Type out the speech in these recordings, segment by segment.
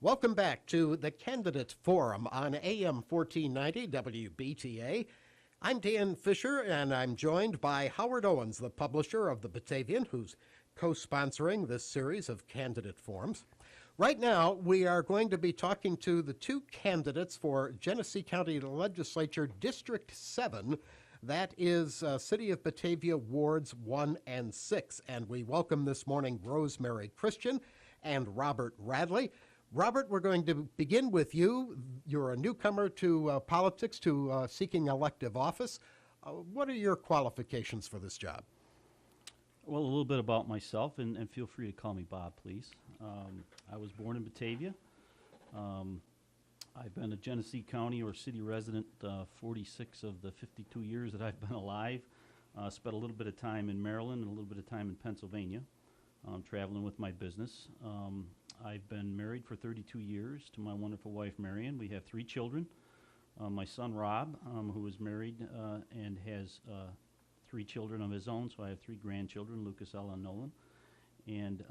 Welcome back to the Candidate Forum on AM 1490 WBTA. I'm Dan Fisher, and I'm joined by Howard Owens, the publisher of The Batavian, who's co-sponsoring this series of candidate forums. Right now, we are going to be talking to the two candidates for Genesee County Legislature District 7. That is City of Batavia Wards 1 and 6. And we welcome this morning Rosemary Christian and Robert Radley. Robert, we're going to begin with you. You're a newcomer to politics, to seeking elective office. What are your qualifications for this job? Well, a little bit about myself, and feel free to call me Bob, please. I was born in Batavia. I've been a Genesee County or city resident 46 of the 52 years that I've been alive. Spent a little bit of time in Maryland and a little bit of time in Pennsylvania, traveling with my business. I've been married for 32 years to my wonderful wife, Marion. We have 3 children. My son, Rob, who is married and has 3 children of his own, so I have 3 grandchildren, Lucas, Ella, and Nolan. And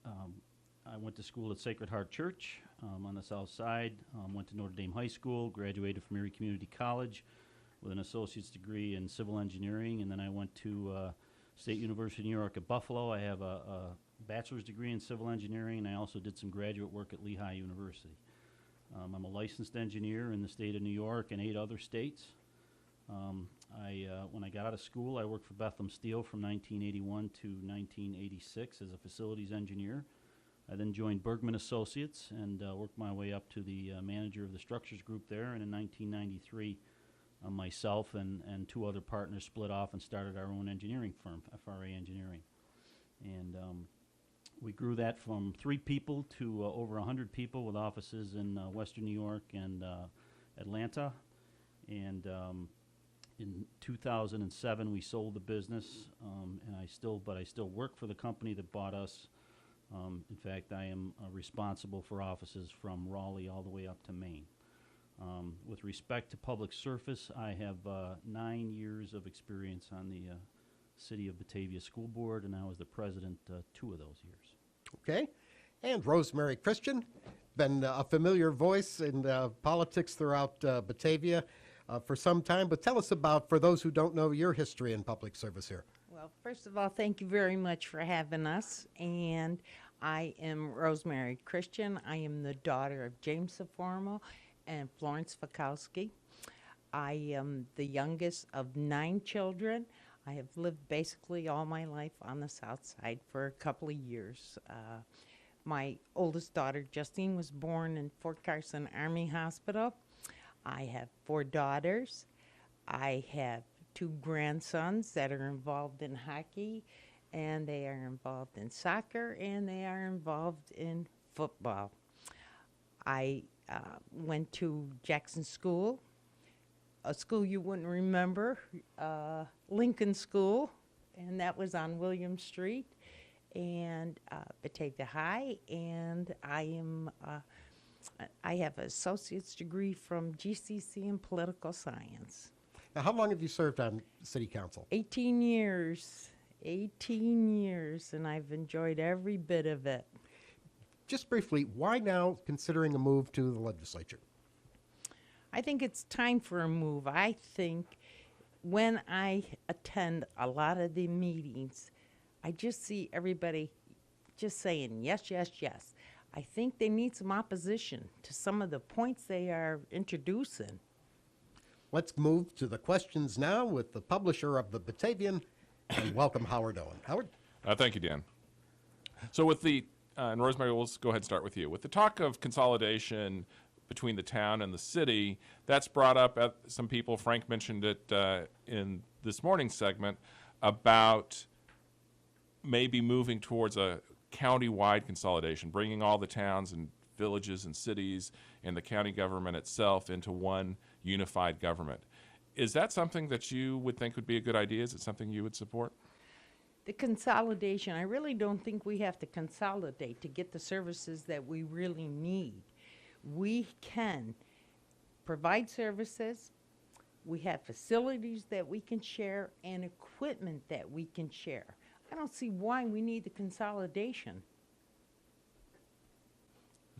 I went to school at Sacred Heart Church on the south side, went to Notre Dame High School, graduated from Erie Community College with an associate's degree in civil engineering, and then I went to State University of New York at Buffalo. I have a bachelor's degree in civil engineering, and I also did some graduate work at Lehigh University. I'm a licensed engineer in the state of New York and 8 other states. When I got out of school, I worked for Bethlehem Steel from 1981 to 1986 as a facilities engineer. I then joined Bergman Associates and worked my way up to the manager of the structures group there. And in 1993, myself and 2 other partners split off and started our own engineering firm, FRA Engineering. And we grew that from 3 people to over 100 people with offices in Western New York and Atlanta. And in 2007, we sold the business, and I still work for the company that bought us. In fact, I am responsible for offices from Raleigh all the way up to Maine. With respect to public service, I have 9 years of experience on the City of Batavia School Board, and I was the president 2 of those years. Okay. And Rosemary Christian, been a familiar voice in politics throughout Batavia for some time, but tell us about, for those who don't know, your history in public service here. Well, first of all, thank you very much for having us. And I am Rosemary Christian. I am the daughter of James Saformo and Florence Fakowski. I am the youngest of 9 children. I have lived basically all my life on the south side for a couple of years. My oldest daughter, Justine, was born in Fort Carson Army Hospital. I have 4 daughters. I have 2 grandsons that are involved in hockey, and they are involved in soccer, and they are involved in football. I went to Jackson School, a school you wouldn't remember, Lincoln School, and that was on William Street, and Batavia High, and I have an associate's degree from GCC in political science. Now, how long have you served on City Council? 18 years. 18 years, and I've enjoyed every bit of it. Just briefly, why now considering a move to the legislature? I think it's time for a move. I think when I attend a lot of the meetings, I just see everybody just saying yes, yes, yes. I think they need some opposition to some of the points they are introducing. Let's move to the questions now with the publisher of The Batavian, and welcome Howard Owen. Howard? Thank you, Dan. So with the, and Rosemary, we'll go ahead and start with you. With the talk of consolidation between the town and the city, that's brought up at some people, Frank mentioned it in this morning's segment, about maybe moving towards a county-wide consolidation, bringing all the towns and villages and cities and the county government itself into one unified government. Is that something that you would think would be a good idea? Is it something you would support? The consolidation, I really don't think we have to consolidate to get the services that we really need. We can provide services, we have facilities that we can share, and equipment that we can share. I don't see why we need the consolidation.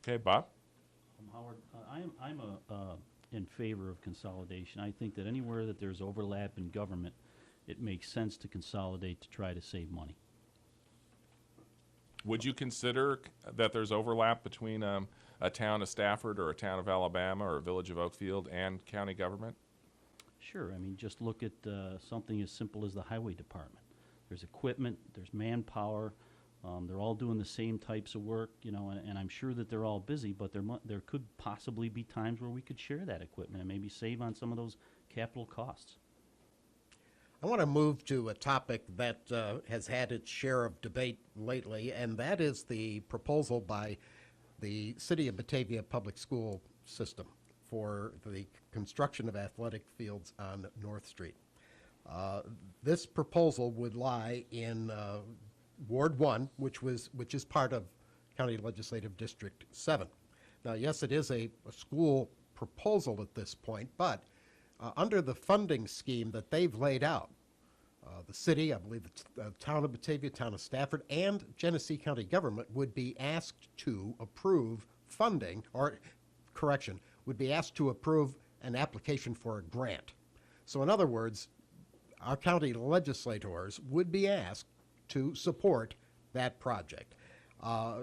Okay, Bob? Howard, I'm in favor of consolidation. I think that anywhere that there's overlap in government, it makes sense to consolidate to try to save money. Would you consider that there's overlap between a town of Stafford or a town of Alabama or a village of Oakfield and county government? Sure. I mean, just look at something as simple as the highway department. There's equipment, there's manpower. They're all doing the same types of work, you know, and I'm sure that they're all busy, but there could possibly be times where we could share that equipment and maybe save on some of those capital costs. I want to move to a topic that has had its share of debate lately, and that is the proposal by the City of Batavia Public School System for the construction of athletic fields on North Street. This proposal would lie in Ward 1, which is part of County Legislative District 7. Now, yes, it is a school proposal at this point, but under the funding scheme that they've laid out, the city, I believe the town of Batavia, town of Stafford, and Genesee County government would be asked to approve funding, or correction, would be asked to approve an application for a grant. So in other words, our county legislators would be asked to support that project.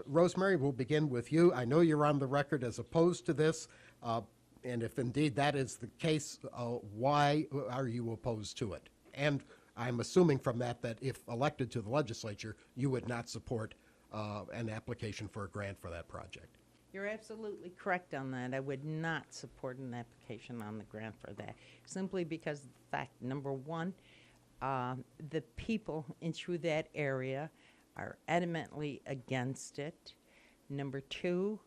Rosemary, we'll begin with you. I know you're on the record as opposed to this, and if indeed that is the case, why are you opposed to it? And I'm assuming from that if elected to the legislature, you would not support an application for a grant for that project. You're absolutely correct on that. I would not support an application on the grant for that, simply because of the fact, number one, the people in through that area are adamantly against it. Number two,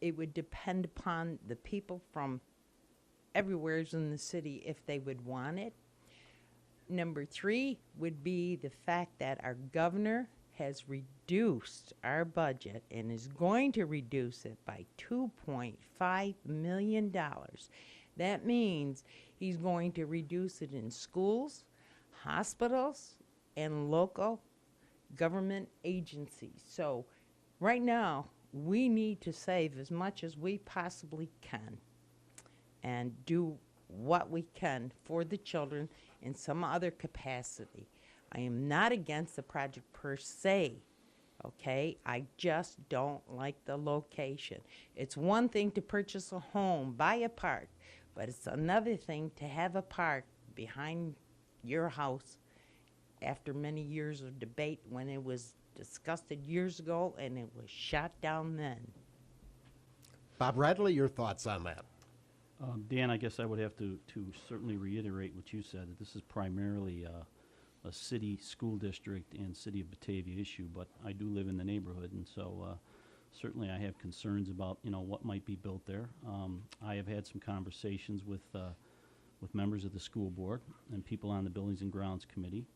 it would depend upon the people from everywhere in the city if they would want it. Number three would be the fact that our governor has reduced our budget and is going to reduce it by $2.5 million. That means he's going to reduce it in schools, hospitals, and local government agencies. So right now, we need to save as much as we possibly can and do what we can for the children in some other capacity. I am not against the project per se, okay? I just don't like the location. It's one thing to purchase a home, buy a park, but it's another thing to have a park behind your house after many years of debate when it was discussed years ago and it was shot down then. Bob Radley, your thoughts on that? Dan, I guess I would have to certainly reiterate what you said, that this is primarily a city, school district, and City of Batavia issue, but I do live in the neighborhood, and so certainly I have concerns about, you know, what might be built there. I have had some conversations with members of the school board and people on the Buildings and Grounds Committee.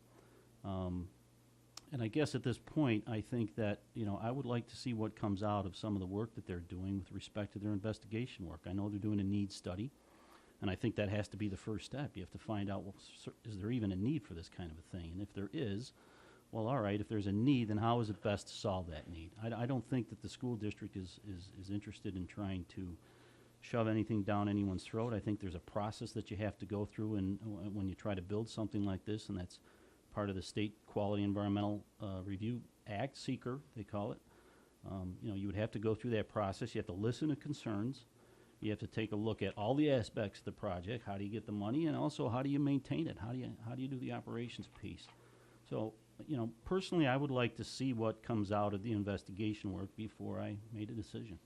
And I guess at this point, I think that, you know, I would like to see what comes out of some of the work that they're doing with respect to their investigation work. I know they're doing a needs study, and I think that has to be the first step. You have to find out, well, is there even a need for this kind of a thing? And if there is, well, all right, if there's a need, then how is it best to solve that need? I don't think that the school district is interested in trying to shove anything down anyone's throat. I think there's a process that you have to go through and when you try to build something like this, and that's part of the State Quality Environmental Review Act, SEEKR, they call it. You know, you would have to go through that process. You have to listen to concerns. You have to take a look at all the aspects of the project. How do you get the money, and also how do you maintain it? How do you do the operations piece? So, you know, personally, I would like to see what comes out of the investigation work before I made a decision.